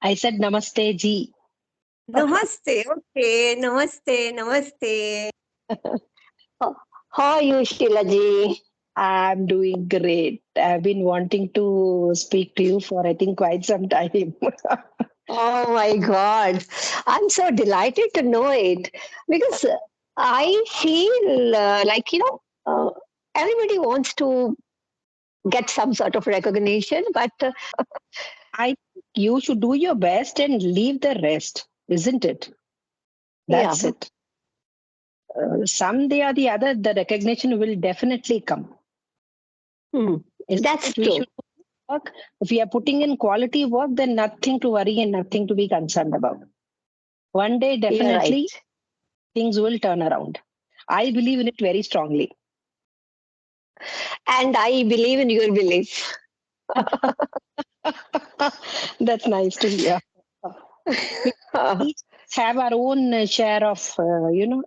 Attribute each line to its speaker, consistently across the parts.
Speaker 1: I said namaste ji.
Speaker 2: Namaste. Okay. Namaste. Namaste.
Speaker 3: How how are you, Sheela ji?
Speaker 1: I'm doing great. I've been wanting to speak to you for I think quite some time.
Speaker 3: Oh my God. I'm so delighted to know it because I feel everybody wants to get some sort of recognition, but
Speaker 1: I think you should do your best and leave the rest, isn't it?
Speaker 3: yeah,
Speaker 1: That's it. Someday or the other, the recognition will definitely come.
Speaker 3: hmm,
Speaker 1: Isn't
Speaker 3: that's
Speaker 1: it? We
Speaker 3: true.
Speaker 1: should work. If we are putting in quality work, then nothing to worry and nothing to be concerned about. One day,
Speaker 3: You're right.
Speaker 1: definitely, things will turn around. I believe in it very strongly.
Speaker 3: And I believe in your belief.
Speaker 1: That's nice to hear. We each have our own share of,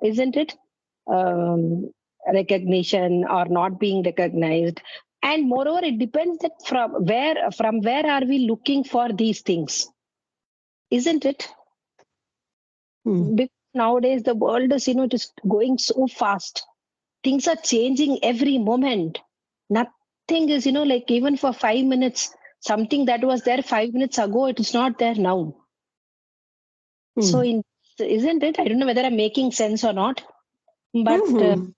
Speaker 1: isn't it? Um, Recognition or not being recognized. And moreover, it depends that from where are we looking for these things, isn't it?
Speaker 3: Hmm.
Speaker 1: Because nowadays the world is, just going so fast. Things are changing every moment. Nothing is, like even for 5 minutes, something that was there 5 minutes ago, it is not there now. So,
Speaker 3: Hmm.
Speaker 1: isn't it? I don't know whether I'm making sense or not, but
Speaker 3: Mhm.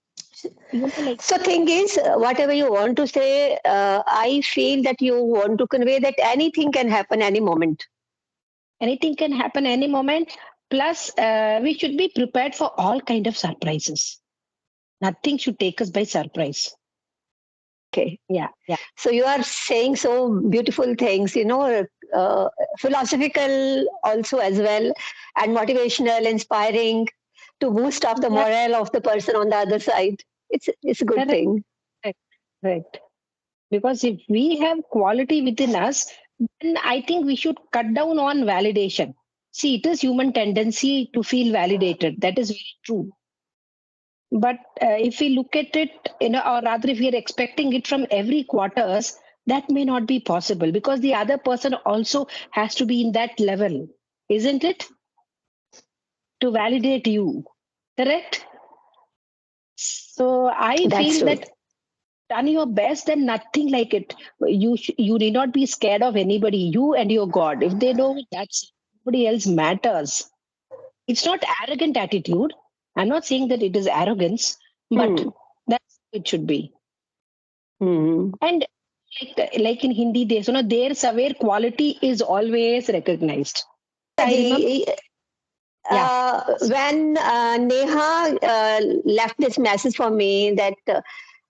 Speaker 1: like
Speaker 3: So, thing is, whatever you want to say, I feel that you want to convey that anything can happen any moment.
Speaker 1: anything can happen any moment. Plus, we should be prepared for all kind of surprises. Nothing should take us by surprise.
Speaker 3: Okay.
Speaker 1: Yeah, yeah.
Speaker 3: So you are saying so beautiful things, philosophical also as well, and motivational, inspiring to boost up the
Speaker 1: Yeah,
Speaker 3: morale of the person on the other side. It's a good
Speaker 1: correct,
Speaker 3: thing.
Speaker 1: correct, correct. Because if we have quality within us, then I think we should cut down on validation. See, it is human tendency to feel validated. That is very true. But if we look at it, or rather, if we are expecting it from every quarters, that may not be possible because the other person also has to be in that level, isn't it? To validate you, correct? So I
Speaker 3: That's
Speaker 1: feel
Speaker 3: true.
Speaker 1: that done your best, then nothing like it. You need not be scared of anybody. You and your God. If they know that's nobody else matters. It's not arrogant attitude. I'm not saying that it is arrogance, but
Speaker 3: Hmm.
Speaker 1: that's how it should be.
Speaker 3: Hmm.
Speaker 1: And like in Hindi, their severe quality is always recognized. I remember,
Speaker 3: Ji,
Speaker 1: yeah.
Speaker 3: when Neha left this message for me that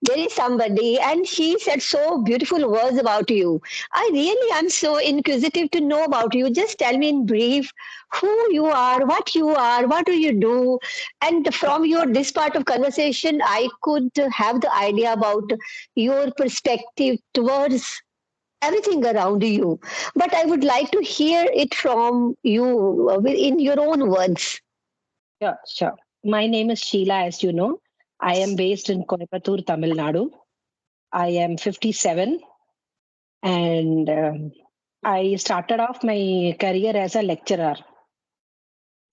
Speaker 3: there is somebody, and she said so beautiful words about you. I really am so inquisitive to know about you. Just tell me in brief who you are, what do you do, and from your this part of conversation, I could have the idea about your perspective towards everything around you. But I would like to hear it from you in your own words.
Speaker 1: Sure, sure. My name is Sheela, as you know. I am based in Coimbatore, Tamil Nadu. I am 57 and I started off my career as a lecturer.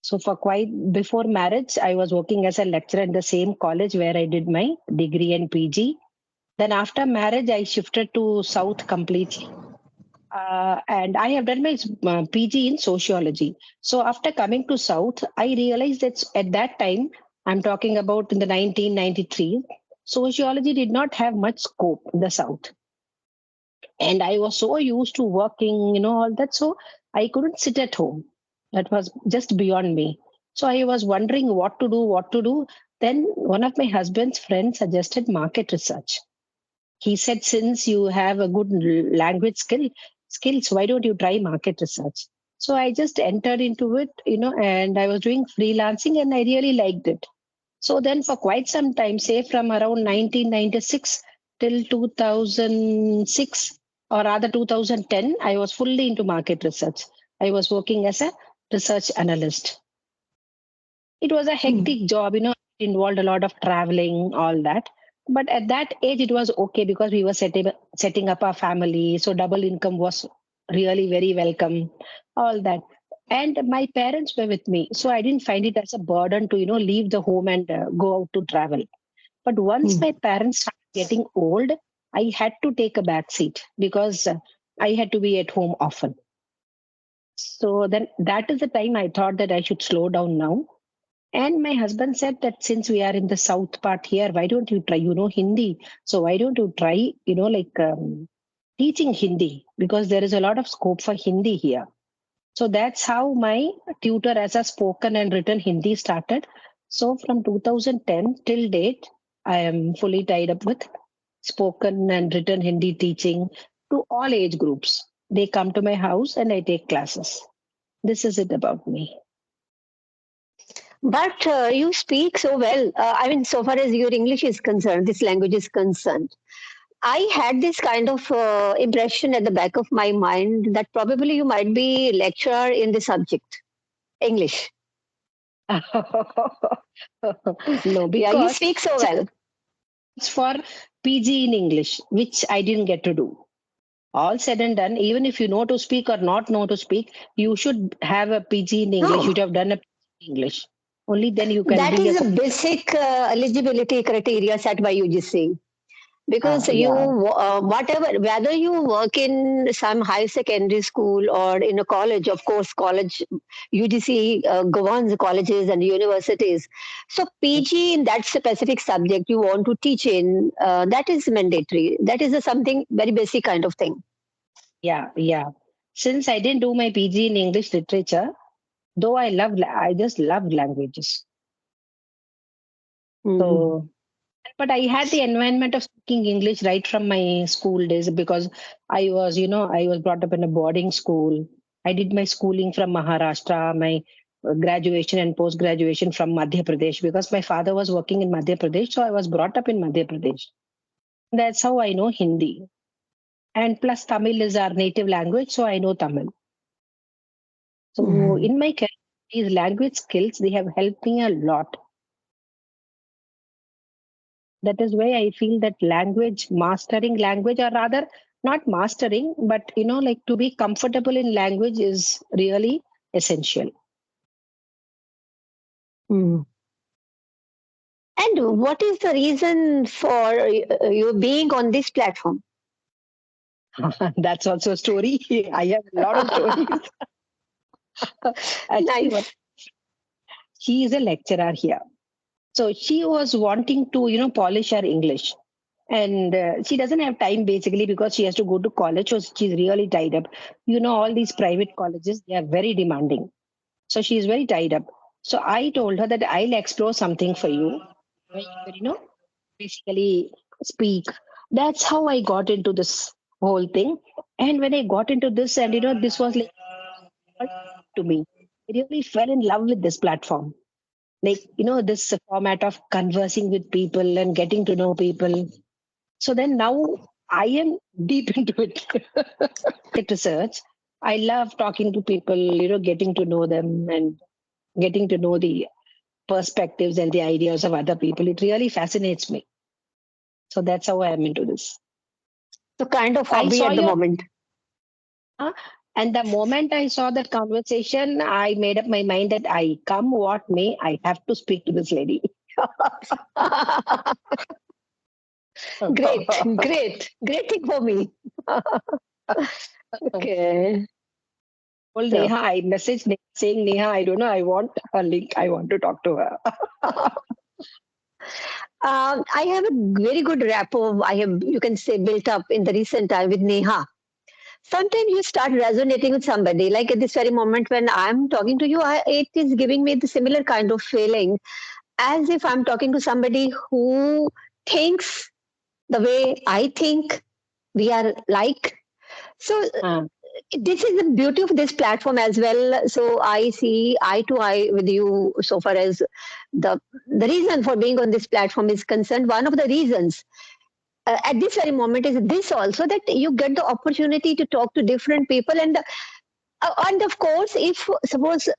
Speaker 1: So for quite before marriage, I was working as a lecturer in the same college where I did my degree and PG. Then after marriage, I shifted to South completely. And I have done my PG in sociology. So after coming to South, I realized that at that time, I'm talking about in the 1993, sociology did not have much scope in the South. And I was so used to working, all that. So I couldn't sit at home. That was just beyond me. So I was wondering what to do. Then one of my husband's friends suggested market research. He said, since you have a good language skills, why don't you try market research? So I just entered into it, and I was doing freelancing and I really liked it. So then for quite some time, say from around 1996 till 2006 or rather 2010, I was fully into market research. I was working as a research analyst. It was a
Speaker 3: Hmm.
Speaker 1: hectic job, it involved a lot of traveling, all that. But at that age, it was okay because we were setting up our family. So double income was really very welcome. all that. And my parents were with me, so I didn't find it as a burden to, leave the home and go out to travel. But once
Speaker 3: Mm.
Speaker 1: my parents started getting old, I had to take a back seat because I had to be at home often. So then that is the time I thought that I should slow down now. And my husband said that since we are in the south part here, why don't you try, Hindi? So why don't you try, teaching Hindi? Because there is a lot of scope for Hindi here. So that's how my tutor as a spoken and written Hindi started. So from 2010 till date, I am fully tied up with spoken and written Hindi teaching to all age groups. They come to my house and I take classes. This is it about me.
Speaker 3: But you speak so well. I mean, so far as your English is concerned, this language is concerned. I had this kind of impression at the back of my mind that probably you might be lecturer in the subject, English.
Speaker 1: No,
Speaker 3: Yeah, you
Speaker 1: because
Speaker 3: speak so well.
Speaker 1: it's for PG in English, which I didn't get to do. All said and done, even if you know to speak or not know to speak, you should have a PG in English. You
Speaker 3: No,
Speaker 1: should have done a PG in English. Only then you can
Speaker 3: that
Speaker 1: be a.
Speaker 3: is a basic eligibility criteria set by UGC. Because you
Speaker 1: Yeah,
Speaker 3: whatever, whether you work in some high secondary school or in a college, of course college, UGC governs colleges and universities. So PG in that specific subject you want to teach in, that is mandatory. That is a something very basic kind of thing.
Speaker 1: yeah. Since I didn't do my PG in English literature, though I just love languages.
Speaker 3: Mm.
Speaker 1: So, but I had the environment of speaking English right from my school days because I was brought up in a boarding school. I did my schooling from Maharashtra, my graduation and post graduation from Madhya Pradesh because my father was working in Madhya Pradesh. So I was brought up in Madhya Pradesh. That's how I know Hindi. And plus, Tamil is our native language, so I know Tamil. So
Speaker 3: Mm.
Speaker 1: in my career, these language skills, they have helped me a lot. That is why I feel that mastering language, or rather not mastering, but like to be comfortable in language is really essential.
Speaker 3: Mm. And what is the reason for you being on this platform?
Speaker 1: That's also a story. I have a lot of stories. Actually,
Speaker 3: Nice.
Speaker 1: she is a lecturer here. So she was wanting to, polish her English. And she doesn't have time basically because she has to go to college. So she's really tied up. All these private colleges, they are very demanding. So she's very tied up. So I told her that I'll explore something for you. Where you can, basically speak. That's how I got into this whole thing. And when I got into this, and this was like to me, I really fell in love with this platform. Like, this format of conversing with people and getting to know people. So then now I am deep into it. It research. I love talking to people, getting to know them and getting to know the perspectives and the ideas of other people. It really fascinates me. So that's how I am into this.
Speaker 3: So kind of
Speaker 1: I
Speaker 3: hobby
Speaker 1: saw
Speaker 3: at the
Speaker 1: your,
Speaker 3: moment.
Speaker 1: and the moment I saw that conversation, I made up my mind that I come what may, I have to speak to this lady.
Speaker 3: Great, great thing for me. Okay.
Speaker 1: Well,
Speaker 3: So,
Speaker 1: Neha, I messaged saying, Neha, I don't know, I want a link. I want to talk to her.
Speaker 3: I have a very good rapport. I have, you can say, built up in the recent time with Neha. Sometimes you start resonating with somebody. Like at this very moment when I'm talking to you, it is giving me the similar kind of feeling as if I'm talking to somebody who thinks the way I think. We are like. So
Speaker 1: Uh,
Speaker 3: this is the beauty of this platform as well. So I see eye to eye with you so far as the reason for being on this platform is concerned. One of the reasons at this very moment is this also, that you get the opportunity to talk to different people, and of course if suppose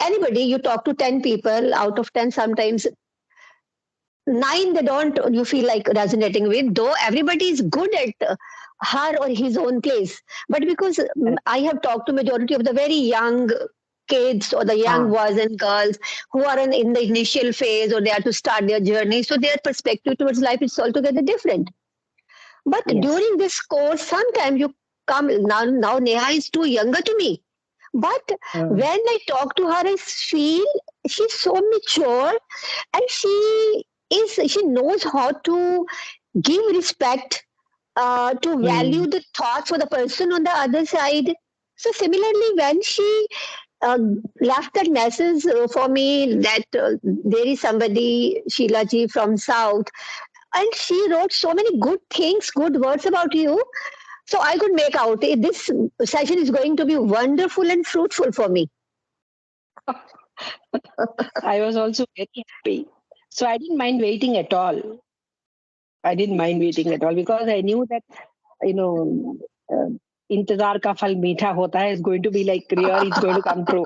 Speaker 3: anybody, you talk to 10 people, out of 10 sometimes nine they don't you feel like resonating with, though everybody is good at her or his own place. But because I have talked to majority of the very young kids or the young
Speaker 1: Ah,
Speaker 3: boys and girls who are in the initial phase or they are to start their journey, so their perspective towards life is altogether different. But
Speaker 1: yes.
Speaker 3: during this course, sometimes you come now Neha is too younger to me. But
Speaker 1: Mm,
Speaker 3: when I talk to her, I feel she's so mature and she knows how to give respect, to
Speaker 1: mm,
Speaker 3: value the thoughts for the person on the other side. So similarly, when she uh, left that message for me that there is somebody Sheila ji from South, and she wrote so many good things, good words about you. So I could make out this session is going to be wonderful and fruitful for me.
Speaker 1: I was also very happy. So I didn't mind waiting at all. I didn't mind waiting at all because I knew that, you know, uh, इंतजार का फल मीठा होता है is going to be like real, it's going to come true.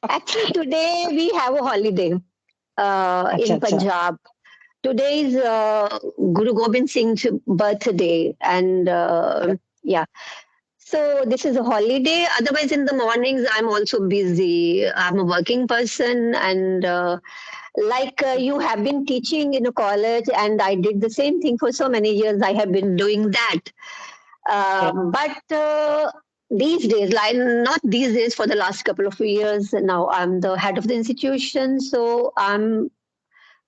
Speaker 3: Actually, today we have a holiday
Speaker 1: अच्छा
Speaker 3: in
Speaker 1: अच्छा.
Speaker 3: Punjab. Today is Guru Gobind Singh's birthday, and yeah, so this is a holiday. Otherwise, in the mornings, I'm also busy. I'm a working person, and like you have been teaching in a college, and I did the same thing for so many years. I have been doing that.
Speaker 1: Yeah.
Speaker 3: But these days, like not these days, for the last couple of years now, I'm the head of the institution. So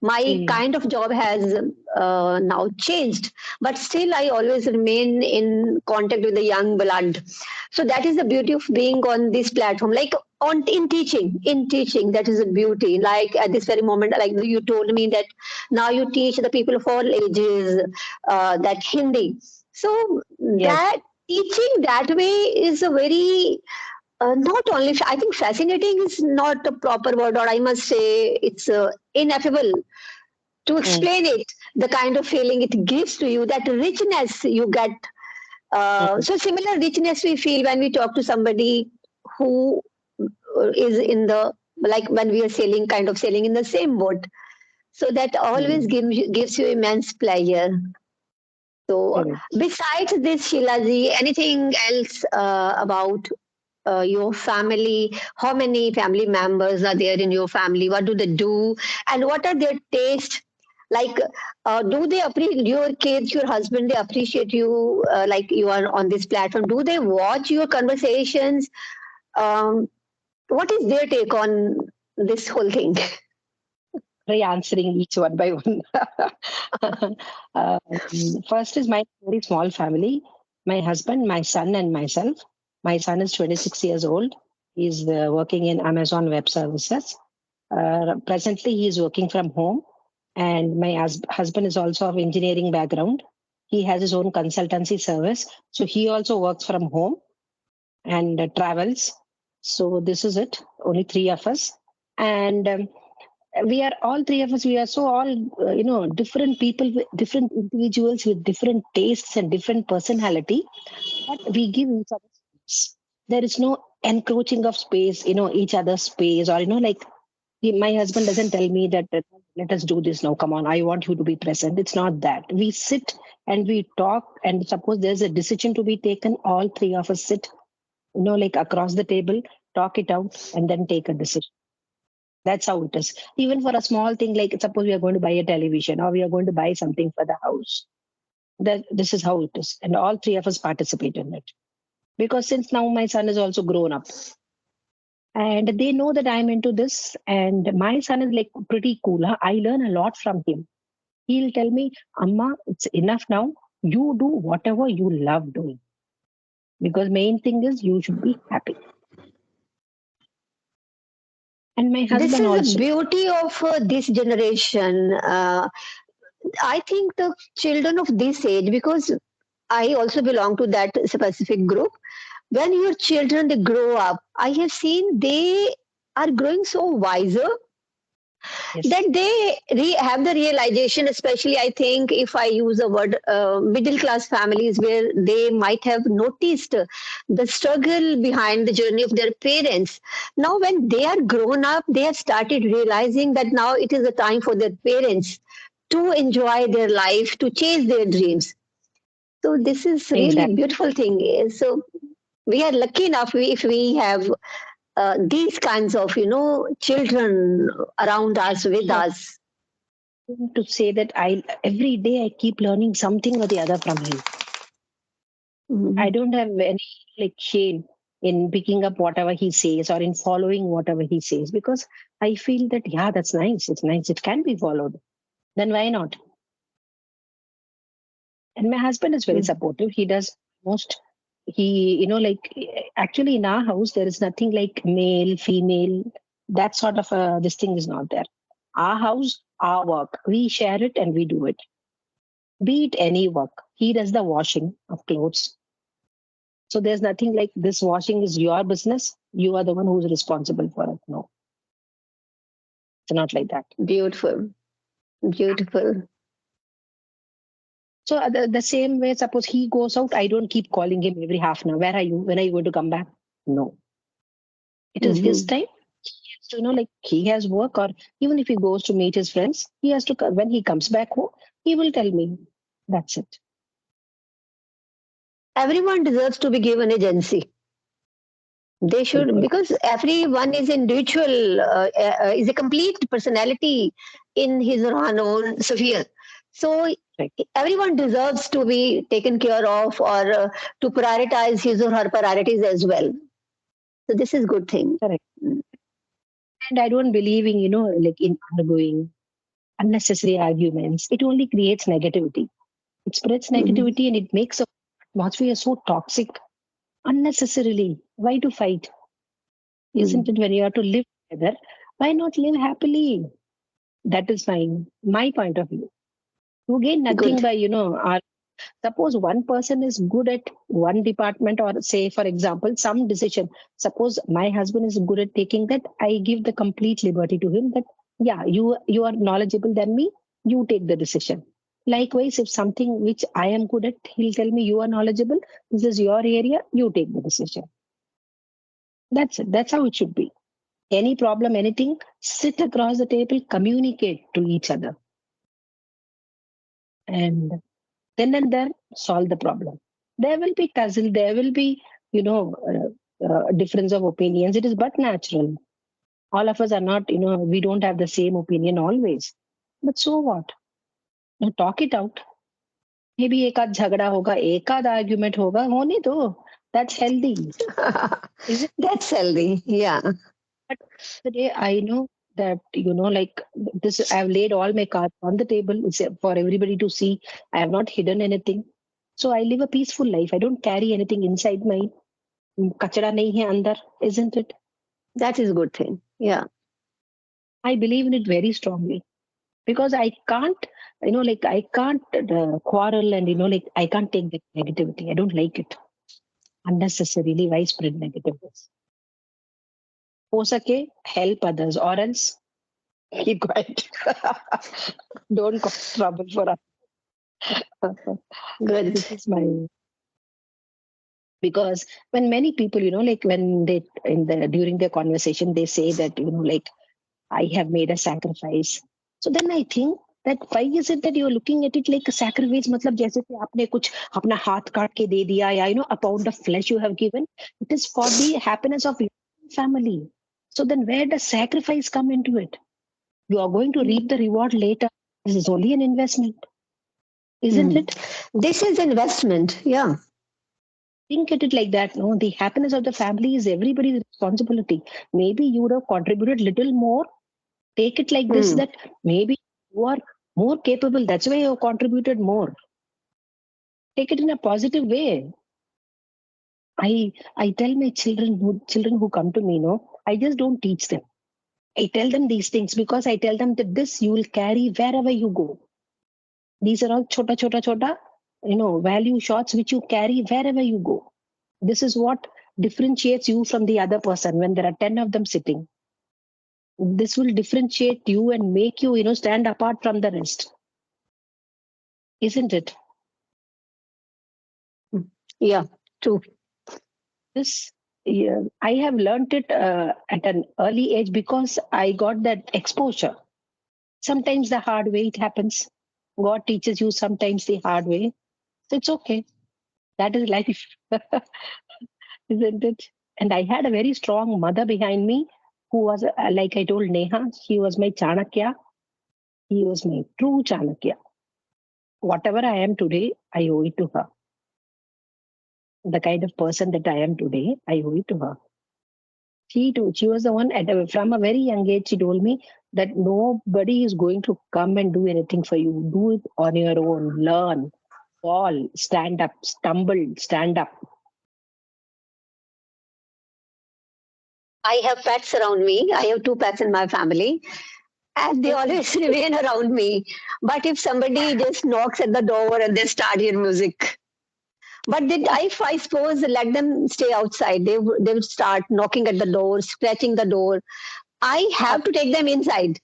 Speaker 3: my
Speaker 1: Mm,
Speaker 3: kind of job has now changed, but still I always remain in contact with the young blood. So that is the beauty of being on this platform, like on in teaching, that is a beauty. Like at this very moment, like you told me that now you teach the people of all ages that Hindi. So
Speaker 1: yes.
Speaker 3: that teaching that way is a very not only, I think fascinating is not a proper word, or I must say it's ineffable to
Speaker 1: Mm,
Speaker 3: explain it, the kind of feeling it gives to you, that richness you get.
Speaker 1: mm,
Speaker 3: So similar richness we feel when we talk to somebody who is in the, like when we are sailing, kind of sailing in the same boat. So that always
Speaker 1: mm,
Speaker 3: gives you immense pleasure. So
Speaker 1: correct.
Speaker 3: besides this, Shilaji, anything else about your family? How many family members are there in your family? What do they do? And what are their tastes? Like, do they appreciate your kids, your husband? They appreciate you, like you are on this platform. Do they watch your conversations? Um, what is their take on this whole thing?
Speaker 1: Try answering each one by one. First is my very small family. My husband, my son, and myself. My son is 26 years old. He's working in Amazon Web Services. Presently, he is working from home. And my husband is also of engineering background. He has his own consultancy service. So he also works from home and travels. So this is it. Only three of us. And we are all three of us, we are so all different people different individuals with different tastes and different personality, but we give each other space. There is no encroaching of space, each other's space, or like my husband doesn't tell me that let us do this now, come on, I want you to be present. It's not that. We sit and we talk, and suppose there's a decision to be taken, all three of us sit, like across the table, talk it out, and then take a decision. That's how it is. Even for a small thing, like suppose we are going to buy a television or we are going to buy something for the house. That this is how it is. And all three of us participate in it. Because since now my son is also grown up and they know that I'm into this, and my son is like pretty cool. Huh? I learn a lot from him. He'll tell me, Amma, it's enough now. You do whatever you love doing. Because main thing is you should be happy. And my
Speaker 3: This
Speaker 1: husband
Speaker 3: is the
Speaker 1: also.
Speaker 3: beauty of this generation. I think the children of this age, because I also belong to that specific group. When your children they grow up, I have seen they are growing so wiser,
Speaker 1: Yes.
Speaker 3: that they have the realization, especially I think if I use a word, middle class families, where they might have noticed the struggle behind the journey of their parents. Now when they are grown up, they have started realizing that now it is a time for their parents to enjoy their life, to chase their dreams. So this is really
Speaker 1: Exactly.
Speaker 3: beautiful thing. So we are lucky enough if we have these kinds of children around us, with
Speaker 1: So
Speaker 3: us.
Speaker 1: to say that I every day I keep learning something or the other from him. I
Speaker 3: Mhm.
Speaker 1: don't have any shame in picking up whatever he says or in following whatever he says, because I feel that yeah, that's nice. It's nice. It can be followed. Then why not? And my husband is very
Speaker 3: Mm.
Speaker 1: supportive. He does most. He actually in our house there is nothing like male, female. That sort of this thing is not there. Our house, our work. We share it and we do it. Be it any work. He does the washing of clothes. So there's nothing like this washing is your business. You are the one who's responsible for it. No, it's not like that.
Speaker 3: Beautiful, beautiful.
Speaker 1: So the same way, suppose he goes out, I don't keep calling him every half an hour. Where are you? When are you going to come back? No, it is his
Speaker 3: Hmm.
Speaker 1: time. He has to, he has work, or even if he goes to meet his friends, he has to, when he comes back home, he will tell me. That's it.
Speaker 3: Everyone deserves to be given agency. They
Speaker 1: Well
Speaker 3: should,
Speaker 1: put.
Speaker 3: because everyone is individual, is a complete personality in his or her own sphere. So
Speaker 1: Right.
Speaker 3: everyone deserves to be taken care of, or to prioritize his or her priorities as well. So this is good thing.
Speaker 1: Correct. And I don't believe in, in arguing, unnecessary arguments. It only creates negativity. It spreads
Speaker 3: Mhm.
Speaker 1: negativity and it makes the atmosphere so toxic unnecessarily. Why to fight? Isn't
Speaker 3: Mhm.
Speaker 1: it, when you have to live together? Why not live happily? That is my point of view. You gain nothing
Speaker 3: Good.
Speaker 1: by, suppose one person is good at one department, or say, for example, some decision. Suppose my husband is good at taking that, I give the complete liberty to him that, yeah, you are knowledgeable than me, you take the decision. Likewise, if something which I am good at, he'll tell me, you are knowledgeable, this is your area, you take the decision. That's it. That's how it should be. Any problem, anything, sit across the table, communicate to each other, and then and there solve the problem. There will be tussle, there will be, difference of opinions. It is but natural. All of us are not, we don't have the same opinion always. But so what? Now talk it out. Maybe एक आध झगड़ा होगा, एक आध argument होगा, होने दो. That's healthy. Is it?
Speaker 3: That's healthy. Yeah.
Speaker 1: But today I know that, this, I've laid all my cards on the table. It's for everybody to see. I have not hidden anything. So I live a peaceful life. I don't carry anything inside my kachara nahi hai andar, isn't it?
Speaker 3: That is a good thing. Yeah.
Speaker 1: I believe in it very strongly, because I can't, I can't quarrel, and, I can't take the negativity. I don't like it. Unnecessarily, why spread negativeness? हो सके, help others, or else keep quiet. Don't cause trouble for us.
Speaker 3: Good.
Speaker 1: This is my, because when many people, when they in the during their conversation they say that, I have made a sacrifice. So then I think that why is it that you're looking at it like a sacrifice? मतलब जैसे कि आपने कुछ अपना हाथ काट के दे दिया, या a pound of flesh you have given. It is for the happiness of your family. So then where does sacrifice come into it? You are going to reap the reward later. This is only an investment, isn't
Speaker 3: Mm.
Speaker 1: it?
Speaker 3: This is investment. Yeah.
Speaker 1: Think at it like that. No, the happiness of the family is everybody's responsibility. Maybe you would have contributed little more. Take it like this,
Speaker 3: Mm.
Speaker 1: that maybe you are more capable. That's why you have contributed more. Take it in a positive way. I tell my children who come to me, I just don't teach them. I tell them these things because I tell them that this you will carry wherever you go. These are all chota, value shots which you carry wherever you go. This is what differentiates you from the other person when there are 10 of them sitting. This will differentiate you and make you, stand apart from the rest. Isn't it?
Speaker 3: Yeah, true.
Speaker 1: This, yeah, I have learned it at an early age because I got that exposure. Sometimes the hard way it happens. God teaches you sometimes the hard way. So it's okay. That is life, isn't it? And I had a very strong mother behind me who was, like I told Neha, he was my Chanakya. He was my true Chanakya. Whatever I am today, I owe it to her. The kind of person that I am today, I owe it to her. She was the one from a very young age. She told me that nobody is going to come and do anything for you. Do it on your own. Learn, fall, stand up, stumble, stand up.
Speaker 3: I have pets around me. I have 2 pets in my family, and they always remain around me. But if somebody just knocks at the door and they start your music, but if I suppose let them stay outside, they would start knocking at the door, scratching the door. I have to take them inside.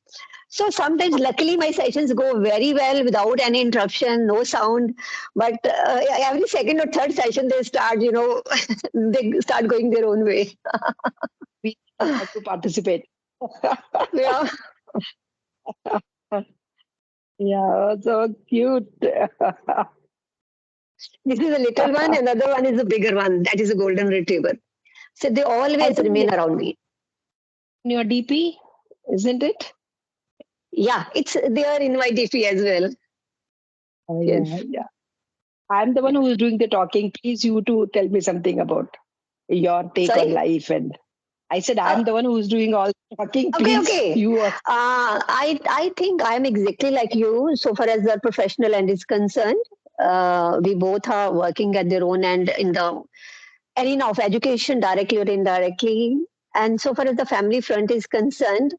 Speaker 3: So sometimes, luckily, my sessions go very well without any interruption, no sound. But every second or third session, they start, they start going their own way.
Speaker 1: We have to participate.
Speaker 3: Yeah.
Speaker 1: Yeah, so cute.
Speaker 3: This is a little one, another one is a bigger one. That is a golden retriever. So they
Speaker 1: I
Speaker 3: always
Speaker 1: think
Speaker 3: remain around me.
Speaker 1: in your DP, isn't it?
Speaker 3: Yeah, it's there in my DP as well.
Speaker 1: Yeah,
Speaker 3: Yes.
Speaker 1: yeah. I'm the one who is doing the talking. Please, you to tell me something about your take on
Speaker 3: Sorry?
Speaker 1: life. And I said,
Speaker 3: Uh,
Speaker 1: I'm the one who is doing all the talking.
Speaker 3: okay,
Speaker 1: Please,
Speaker 3: okay.
Speaker 1: you are.
Speaker 3: I think I'm exactly like you so far as the professional end is concerned. We both are working at their own end in the arena of education, directly or indirectly. And so far as the family front is concerned,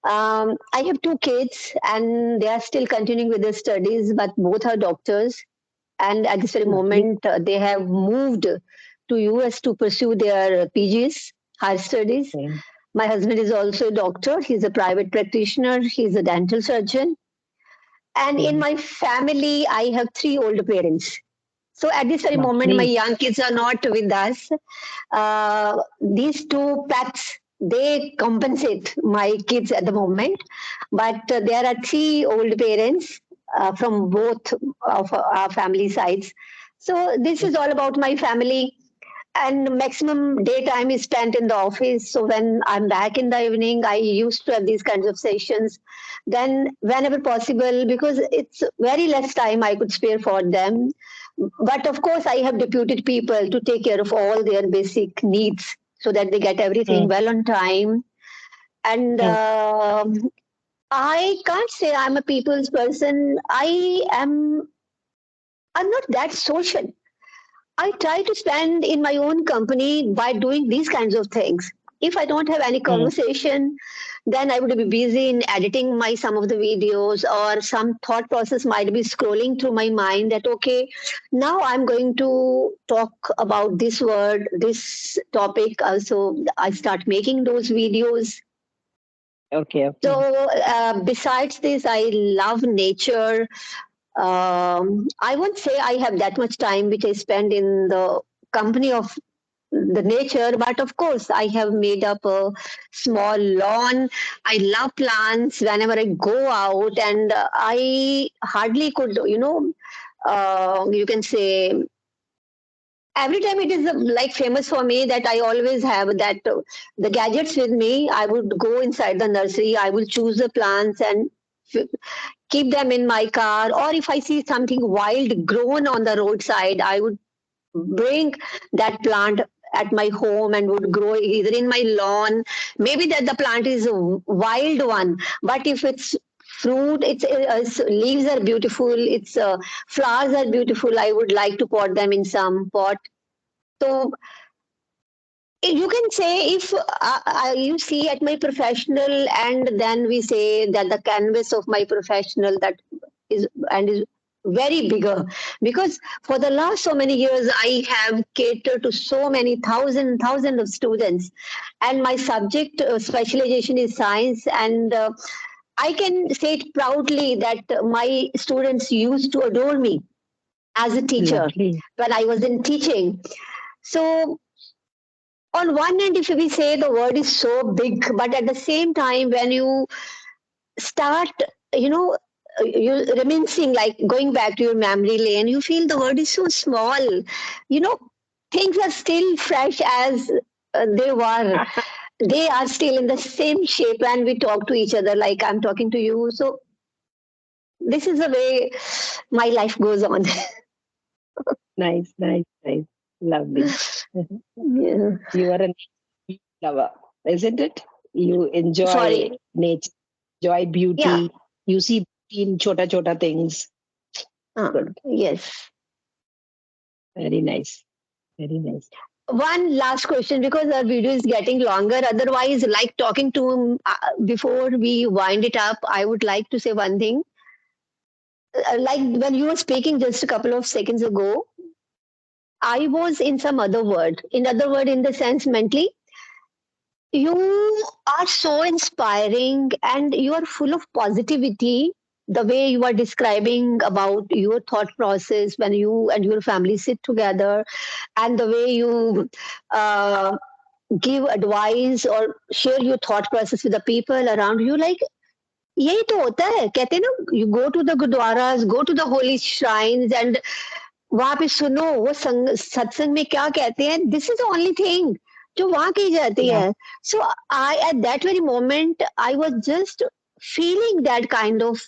Speaker 3: I have 2 kids and they are still continuing with their studies, but both are doctors. And at this very
Speaker 1: Lovely.
Speaker 3: moment, they have moved to US to pursue their PGs, higher studies.
Speaker 1: Okay.
Speaker 3: My husband is also a doctor. He's a private practitioner. He's a dental surgeon. And in
Speaker 1: Okay.
Speaker 3: my family, I have 3 older parents. So at this very moment, my
Speaker 1: Lovely.
Speaker 3: young kids are not with us. These 2 pets, they compensate my kids at the moment. But there are 3 old parents from both of our family sides. So this is all about my family, and maximum daytime is spent in the office. So when I'm back in the evening, I used to have these kinds of sessions. Then whenever possible, because it's very less time I could spare for them. But of course, I have deputed people to take care of all their basic needs so that they get everything
Speaker 1: Mm,
Speaker 3: well on time. And
Speaker 1: mm,
Speaker 3: I can't say I'm a people's person. I'm not that social. I try to spend in my own company by doing these kinds of things. If I don't have any
Speaker 1: mm,
Speaker 3: conversation, then I would be busy in editing my some of the videos, or some thought process might be scrolling through my mind that okay, now I'm going to talk about this word, this topic. Also, I start making those videos.
Speaker 1: okay. Okay.
Speaker 3: So besides this, I love nature. I won't say I have that much time which I spend in the company of the nature, but of course, I have made up a small lawn. I love plants whenever I go out, and I hardly could, you can say, every time it is like famous for me that I always have that the gadgets with me. I would go inside the nursery, I will choose the plants and keep them in my car, or if I see something wild grown on the roadside, I would bring that plant at my home and would grow either in my lawn. Maybe that the plant is a wild one, but if it's fruit, its leaves are beautiful, its flowers are beautiful, I would like to pot them in some pot. So you can say if you see at my professional, and then we say that the canvas of my professional that is and is very bigger, because for the last so many years I have catered to so many thousands of students, and my subject specialization is science, and I can say it proudly that my students used to adore me as a teacher
Speaker 1: Lovely.
Speaker 3: when I was in teaching. So on one hand, if we say the word is so big, but at the same time, when you start, you know, you reminiscing, like going back to your memory lane, you feel the world is so small. You know, things are still fresh as they were. They are still in the same shape, and we talk to each other like I'm talking to you. So this is the way my life goes on.
Speaker 1: Nice, nice, nice. Lovely.
Speaker 3: Yeah.
Speaker 1: You are a nature lover, isn't it? You enjoy
Speaker 3: Sorry.
Speaker 1: nature, enjoy
Speaker 3: Yeah.
Speaker 1: beauty. You see beauty in chota chota things. Good.
Speaker 3: Yes.
Speaker 1: Very nice. Very nice.
Speaker 3: One last question, because our video is getting longer. Otherwise, like talking to before we wind it up, I would like to say one thing. Like when you were speaking just a couple of seconds ago, I was in some other word. In other word, in the sense mentally, you are so inspiring and you are full of positivity. The way you are describing about your thought process when you and your family sit together, and the way you uh, give advice or share your thought process with the people around you, like यही तो होता है कहते हैं ना, you go to the gurdwaras, go to the holy shrines, and वहां पे सुनो वो सत्संग में क्या कहते हैं, this is the only thing जो वहां की जाती
Speaker 1: Yeah.
Speaker 3: है. So I, at that very moment, I was just feeling that kind of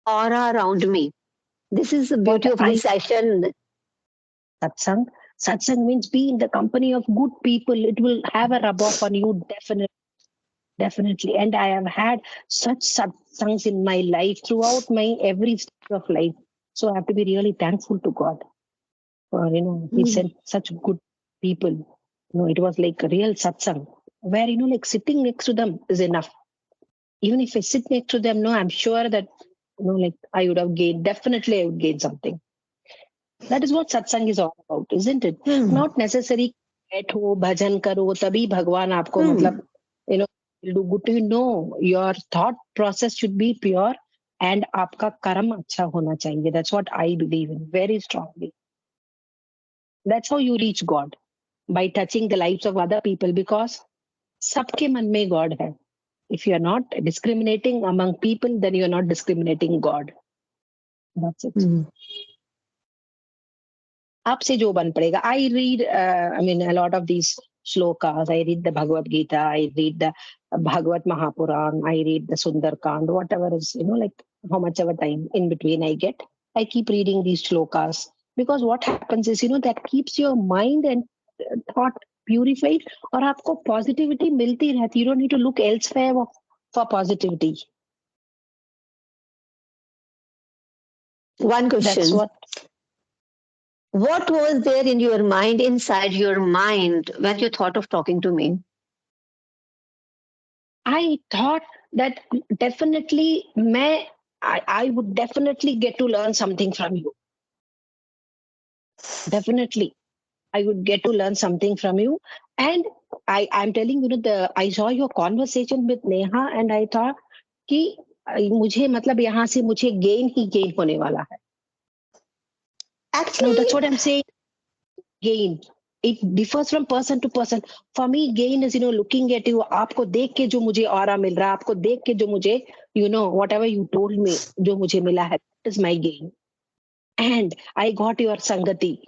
Speaker 3: aura around me. This is the
Speaker 1: What
Speaker 3: beauty of
Speaker 1: I
Speaker 3: this session.
Speaker 1: satsang. Satsang means be in the company of good people. It will have a rub off on you, definitely. Definitely. And I have had such satsangs in my life throughout my every stage of life. So I have to be really thankful to God for, He
Speaker 3: Mm.
Speaker 1: sent such good people. It was like a real satsang where, like sitting next to them is enough. Even if I sit next to them, no, I'm sure that, like I would have gained, definitely I would gain something. That is what satsang is all about, isn't it?
Speaker 3: Hmm.
Speaker 1: Not necessary बैठो भजन करो तभी भगवान आपको मतलब will do good to you. No, your thought process should be pure and आपका कर्म अच्छा होना चाहिए. That's what I believe in very strongly. That's how you reach God, by touching the lives of other people, because सबके मन में God है. If you are not discriminating among people, then you are not discriminating God. That's it.
Speaker 3: Hmm.
Speaker 1: आपसे जो बन पड़ेगा. I read, a lot of these shlokas. I read the Bhagavad Gita. I read the Bhagavad Mahapuran. I read the Sundarkand. Whatever is, like how much of a time in between I get, I keep reading these shlokas, because what happens is, that keeps your mind and thought purified, और आपको positivity मिलती रहती. You don't need to look elsewhere for positivity.
Speaker 3: One
Speaker 1: That's
Speaker 3: question. What was there in your mind, inside your mind, when you thought of talking to me?
Speaker 1: I thought that definitely I would definitely get to learn something from you. Definitely. I would get to learn something from you. And I'm telling you, I saw your conversation with Neha and I thought कि मुझे मतलब यहाँ से मुझे gain होने वाला है. No,
Speaker 3: Actually,
Speaker 1: that's what I'm saying. Gain. It differs from person to person. For me, gain is, looking at you, आपको देख के जो मुझे aura मिल रहा है, आपको देख के जो मुझे, whatever you told me, जो मुझे मिला है, that is my gain. And I got your sangati.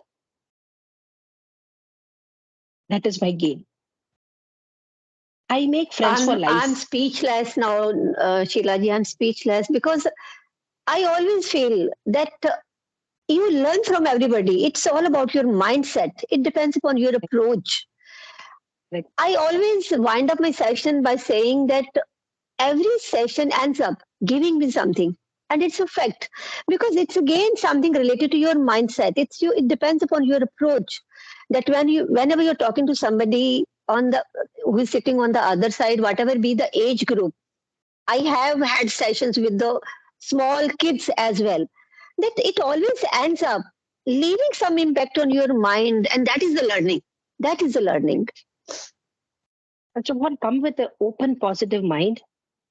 Speaker 1: That is my gain. I make friends for life.
Speaker 3: I'm speechless now, Sheela ji. I'm speechless because I always feel that you learn from everybody. It's all about your mindset. It depends upon your approach.
Speaker 1: Right.
Speaker 3: I always wind up my session by saying that every session ends up giving me something. And it's a fact, because it's again something related to your mindset. It depends upon your approach. That whenever you're talking to somebody who is sitting on the other side, whatever be the age group, I have had sessions with the small kids as well. that it always ends up leaving some impact on your mind, and that is the learning. That is the learning.
Speaker 1: And so what come with an open, positive mind,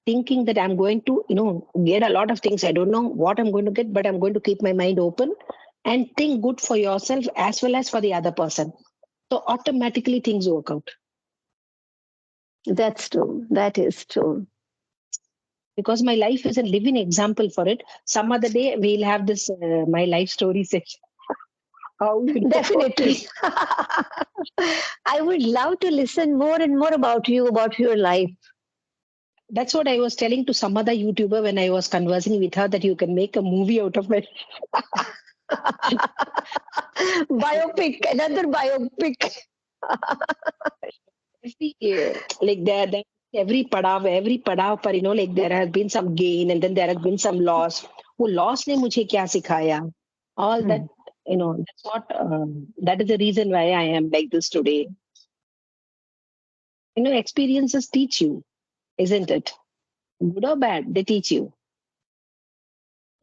Speaker 1: thinking that I'm going to, get a lot of things. I don't know what I'm going to get, but I'm going to keep my mind open and think good for yourself as well as for the other person. So automatically things work out.
Speaker 3: That's true. That is true.
Speaker 1: Because my life is a living example for it. Some other day we'll have this my life story section. How
Speaker 3: Definitely. I would love to listen more and more about you, about your life.
Speaker 1: That's what I was telling to some other YouTuber when I was conversing with her, that you can make a movie out of my
Speaker 3: Biopic, another biopic.
Speaker 1: like there every padav par, like there has been some gain and then there has been some loss. वो loss ने मुझे क्या सिखाया? All that, that's what, that is the reason why I am like this today. Experiences teach you, isn't it? Good or bad, they teach you.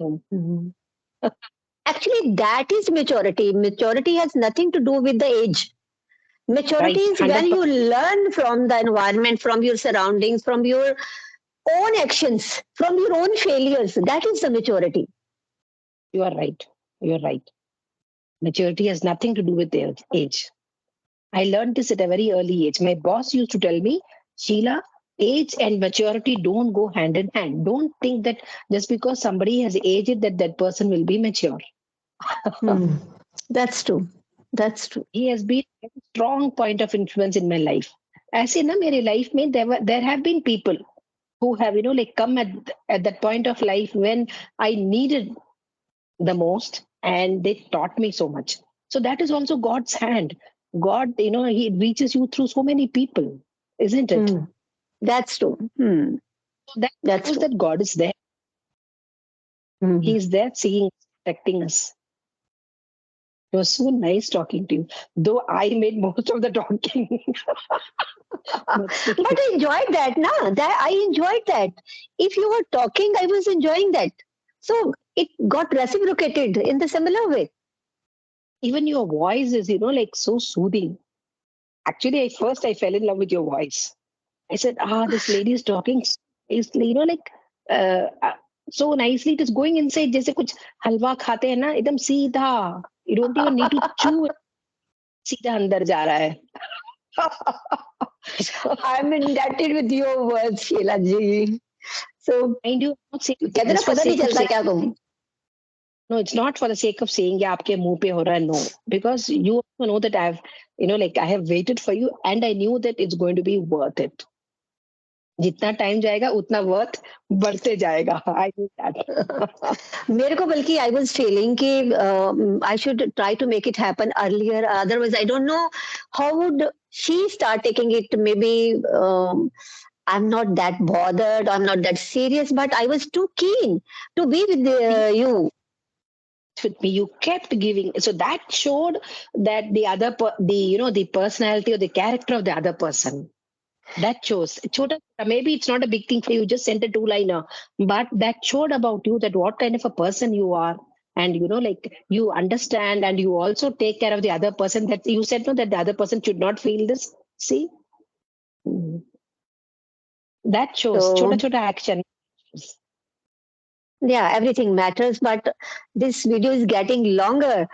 Speaker 3: Mhm. Actually, that is maturity. Maturity has nothing to do with the age. Maturity
Speaker 1: Right,
Speaker 3: is when
Speaker 1: 100%.
Speaker 3: you learn from the environment, from your surroundings, from your own actions, from your own failures. That is the maturity.
Speaker 1: You are right. You're right. Maturity has nothing to do with their age. I learned this at a very early age. My boss used to tell me, Sheila, age and maturity don't go hand in hand. Don't think that just because somebody has aged that that person will be mature.
Speaker 3: Hmm. That's true. That's true.
Speaker 1: He has been a strong point of influence in my life. As in my life, mein, there have been people who have like come at that point of life when I needed the most, and they taught me so much. So that is also God's hand. God, he reaches you through so many people, isn't it?
Speaker 3: Hmm. That's true. Hmm.
Speaker 1: So that
Speaker 3: That's
Speaker 1: shows
Speaker 3: true.
Speaker 1: that God is there.
Speaker 3: Hmm.
Speaker 1: He is there seeing, protecting us. It was so nice talking to you, though I made most of the talking.
Speaker 3: But I enjoyed that, na? That I enjoyed that. If you were talking, I was enjoying that. So it got reciprocated in the similar way.
Speaker 1: Even your voice is, like so soothing. Actually, I fell in love with your voice. I said, this lady is talking, is like so nicely. It is going inside. जैसे कुछ हलवा खाते हैं ना, एकदम सीधा. You don't even need to chew. सीधा अंदर जा रहा है.
Speaker 3: I'm indebted with your words, Sheela ji. So,
Speaker 1: Mind you, I'm not saying
Speaker 3: कहते ना
Speaker 1: just for
Speaker 3: पता नहीं
Speaker 1: sake of
Speaker 3: चलता
Speaker 1: saying.
Speaker 3: क्या कहूँ.
Speaker 1: No, it's not for the sake of saying ये आपके मुंह पे हो रहा है. No, because you also know that I have waited for you, and I knew that it's going to be worth it. जितना टाइम जाएगा उतना वर्थ बढ़ते जाएगा. I knew that.
Speaker 3: मेरे को बल्कि I was feeling कि I should try to make it happen earlier. Otherwise, I don't know how would she start taking it. Maybe I'm not that bothered. I'm not that serious. But I was too keen to be with you.
Speaker 1: With me, you kept giving, so that showed that the personality or the character of the other person, that shows. Chota, maybe it's not a big thing for you, just sent a two-liner, but that showed about you, that what kind of a person you are. And like you understand, and you also take care of the other person, that you said no, that the other person should not feel this. See. Mhm. That shows
Speaker 3: So
Speaker 1: chota action.
Speaker 3: yeah, everything matters. But this video is getting longer,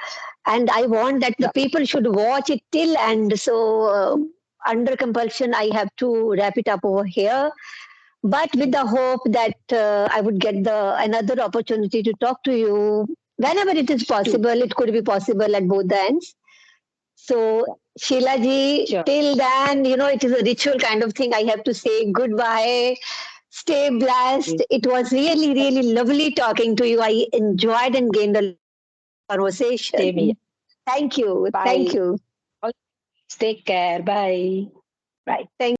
Speaker 3: and I want that the people should watch it till end. So under compulsion, I have to wrap it up over here. But with the hope that I would get the another opportunity to talk to you whenever it is possible. It could be possible at both the ends. So, Sheila ji,
Speaker 1: Sure.
Speaker 3: till then, it is a ritual kind of thing. I have to say goodbye. Stay blessed. It was really, really lovely talking to you. I enjoyed and gained a conversation.
Speaker 1: Same here.
Speaker 3: Thank you.
Speaker 1: Bye.
Speaker 3: Thank you.
Speaker 1: Take care. Bye.
Speaker 3: Right. Thank